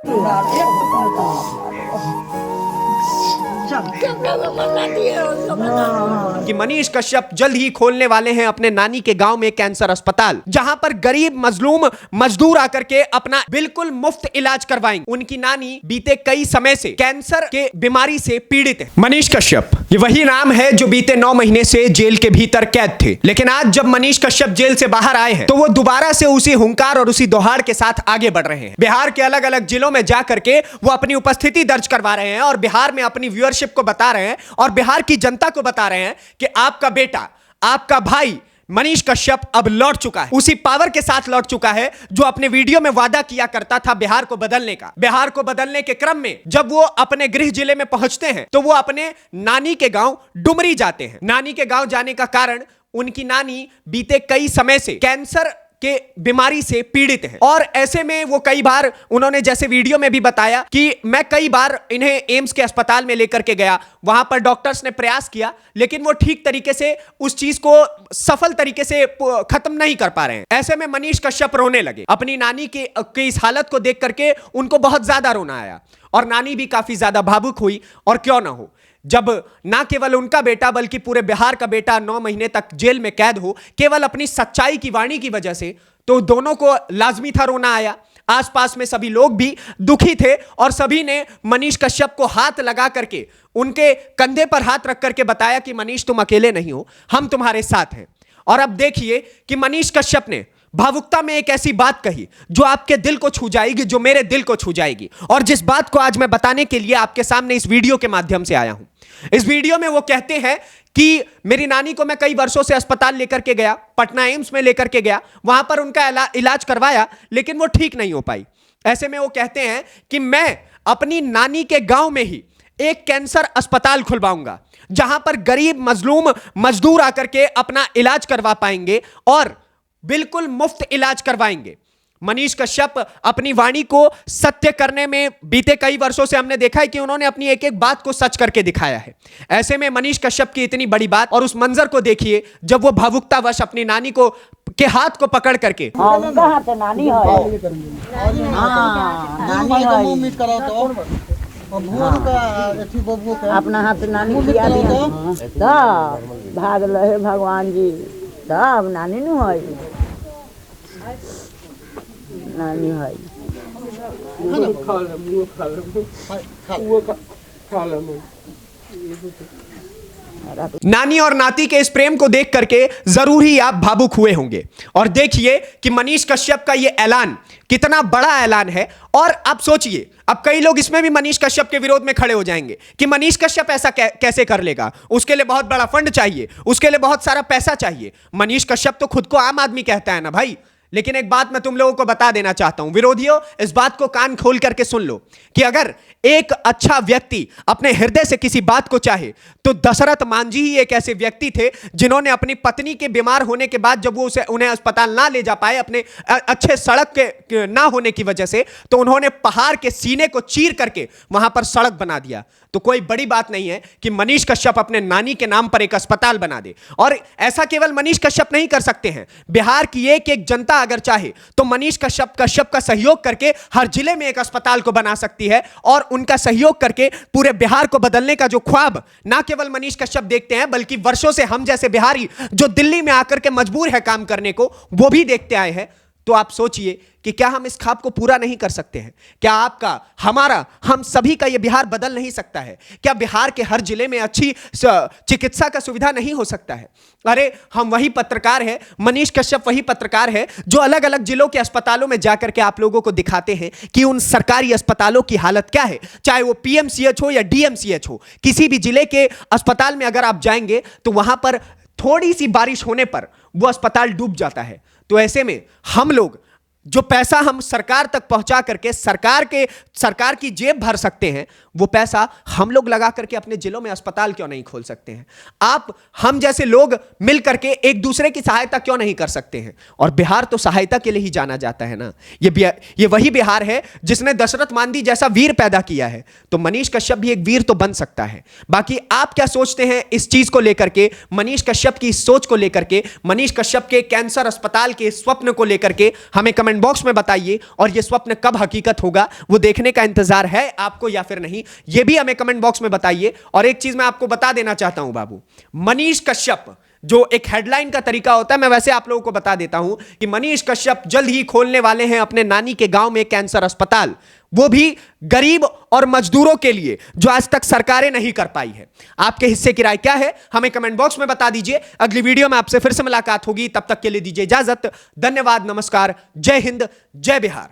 कि मनीष कश्यप जल्द ही खोलने वाले हैं अपने नानी के गांव में कैंसर अस्पताल, जहां पर गरीब मजलूम मजदूर आकर के अपना बिल्कुल मुफ्त इलाज करवाएंगे। उनकी नानी बीते कई समय से कैंसर के बीमारी से पीड़ित है। मनीष कश्यप ये वही नाम है जो बीते 9 महीने से जेल के भीतर कैद थे, लेकिन आज जब मनीष कश्यप जेल से बाहर आए हैं तो वो दोबारा से उसी हुंकार और उसी दौहाड़ के साथ आगे बढ़ रहे हैं। बिहार के अलग अलग जिलों में जाकर के वो अपनी उपस्थिति दर्ज करवा रहे हैं और बिहार में अपनी व्यूअरशिप को बता रहे हैं और बिहार की जनता को बता रहे हैं कि आपका बेटा, आपका भाई मनीष कश्यप अब लौट चुका है, उसी पावर के साथ लौट चुका है जो अपने वीडियो में वादा किया करता था बिहार को बदलने का। बिहार को बदलने के क्रम में जब वो अपने गृह जिले में पहुंचते हैं तो वो अपने नानी के गांव डुमरी जाते हैं। नानी के गांव जाने का कारण उनकी नानी बीते कई समय से कैंसर के बीमारी से पीड़ित है और ऐसे में वो कई बार, उन्होंने जैसे वीडियो में भी बताया कि मैं कई बार इन्हें एम्स के अस्पताल में लेकर के गया, वहां पर डॉक्टर्स ने प्रयास किया लेकिन वो ठीक तरीके से उस चीज को सफल तरीके से खत्म नहीं कर पा रहे हैं। ऐसे में मनीष कश्यप रोने लगे। अपनी नानी के इस हालत को देख करके उनको बहुत ज्यादा रोना आया और नानी भी काफी ज्यादा भावुक हुई। और क्यों ना हो, जब ना केवल उनका बेटा बल्कि पूरे बिहार का बेटा 9 महीने तक जेल में कैद हो केवल अपनी सच्चाई की वाणी की वजह से, तो दोनों को लाजमी था रोना आया। आसपास में सभी लोग भी दुखी थे और सभी ने मनीष कश्यप को हाथ लगा करके उनके कंधे पर हाथ रख करके बताया कि मनीष तुम अकेले नहीं हो, हम तुम्हारे साथ हैं। और अब देखिए कि मनीष कश्यप ने भावुकता में एक ऐसी बात कही जो आपके दिल को छू जाएगी, जो मेरे दिल को छू जाएगी, और जिस बात को आज मैं बताने के लिए आपके सामने इस वीडियो के माध्यम से आया हूं। इस वीडियो में वो कहते हैं कि मेरी नानी को मैं कई वर्षों से अस्पताल लेकर के गया, पटना एम्स में लेकर के गया, वहां पर उनका इलाज करवाया लेकिन वो ठीक नहीं हो पाई। ऐसे में वो कहते हैं कि मैं अपनी नानी के गांव में ही एक कैंसर अस्पताल खुलवाऊंगा जहां पर गरीब मजलूम मजदूर आकर के अपना इलाज करवा पाएंगे और बिल्कुल मुफ्त इलाज करवाएंगे। मनीष कश्यप अपनी वाणी को सत्य करने में बीते कई वर्षों से हमने देखा है कि उन्होंने अपनी एक एक बात को सच करके दिखाया है। ऐसे में मनीष कश्यप की इतनी बड़ी बात और उस मंजर को देखिए जब वो भावुकतावश अपनी नानी को के हाथ को पकड़ करके अपना हाथ नानी भाग लहे भगवान जी तब नानी नु है, नानी है। नानी और नाती के इस प्रेम को देख करके जरूर ही आप भावुक हुए होंगे। और देखिए कि मनीष कश्यप का यह ऐलान कितना बड़ा ऐलान है। और आप सोचिए, अब कई लोग इसमें भी मनीष कश्यप के विरोध में खड़े हो जाएंगे कि मनीष कश्यप ऐसा कैसे कर लेगा, उसके लिए बहुत बड़ा फंड चाहिए, उसके लिए बहुत सारा पैसा चाहिए। मनीष कश्यप तो खुद को आम आदमी कहता है ना भाई। लेकिन एक बात मैं तुम लोगों को बता देना चाहता हूं, विरोधियों, इस बात को कान खोल करके सुन लो कि अगर एक अच्छा व्यक्ति अपने हृदय से किसी बात को चाहे तो दशरथ मांझी ही एक ऐसे व्यक्ति थे जिन्होंने अपनी पत्नी के बीमार होने के बाद जब वो उन्हें अस्पताल ना ले जा पाए अपने अच्छे सड़क के ना होने की वजह से, तो उन्होंने पहाड़ के सीने को चीर करके वहां पर सड़क बना दिया। तो कोई बड़ी बात नहीं है कि मनीष कश्यप अपने नानी के नाम पर एक अस्पताल बना दे। और ऐसा केवल मनीष कश्यप नहीं कर सकते हैं, बिहार की एक एक जनता अगर चाहे तो मनीष कश्यप का सहयोग करके हर जिले में एक अस्पताल को बना सकती है और उनका सहयोग करके पूरे बिहार को बदलने का जो ख्वाब ना केवल मनीष कश्यप देखते हैं बल्कि वर्षों से हम जैसे बिहारी जो दिल्ली में आकर के मजबूर है काम करने को, वो भी देखते आए हैं। तो आप सोचिए कि क्या हम इस ख्वाब को पूरा नहीं कर सकते हैं? क्या आपका, हमारा, हम सभी का यह बिहार बदल नहीं सकता है? क्या बिहार के हर जिले में अच्छी चिकित्सा का सुविधा नहीं हो सकता है? अरे हम वही पत्रकार है, मनीष कश्यप वही पत्रकार है जो अलग अलग जिलों के अस्पतालों में जाकर के आप लोगों को दिखाते हैं कि उन सरकारी अस्पतालों की हालत क्या है, चाहे वो पीएमसीएच हो या डीएमसीएच हो। किसी भी जिले के अस्पताल में अगर आप जाएंगे तो वहां पर थोड़ी सी बारिश होने पर वो अस्पताल डूब जाता है। तो ऐसे में हम लोग जो पैसा हम सरकार तक पहुंचा करके सरकार की जेब भर सकते हैं, वो पैसा हम लोग लगा करके अपने जिलों में अस्पताल क्यों नहीं खोल सकते हैं? हम जैसे लोग मिल करके एक दूसरे की सहायता क्यों नहीं कर सकते हैं? और बिहार तो सहायता के लिए ही जाना जाता है ना। ये वही बिहार है जिसने दशरथ मांझी जैसा वीर पैदा किया है। तो मनीष कश्यप भी एक वीर तो बन सकता है। बाकी आप क्या सोचते हैं इस चीज को लेकर के, मनीष कश्यप की इस सोच को लेकर के, मनीष कश्यप के कैंसर अस्पताल के स्वप्न को लेकर के? हमें कमेंट कमेंट बॉक्स में बताइए। और यह स्वप्न कब हकीकत होगा वो देखने का इंतजार है आपको या फिर नहीं, यह भी हमें कमेंट बॉक्स में बताइए। और एक चीज मैं आपको बता देना चाहता हूं बाबू, मनीष कश्यप जो एक हेडलाइन का तरीका होता है, मैं वैसे आप लोगों को बता देता हूं कि मनीष कश्यप जल्द ही खोलने वाले हैं अपने नानी के गांव में कैंसर अस्पताल, वो भी गरीब और मजदूरों के लिए, जो आज तक सरकारें नहीं कर पाई है। आपके हिस्से की राय क्या है हमें कमेंट बॉक्स में बता दीजिए। अगली वीडियो में आपसे फिर से मुलाकात होगी, तब तक के लिए दीजिए इजाजत। धन्यवाद, नमस्कार, जय हिंद, जय बिहार।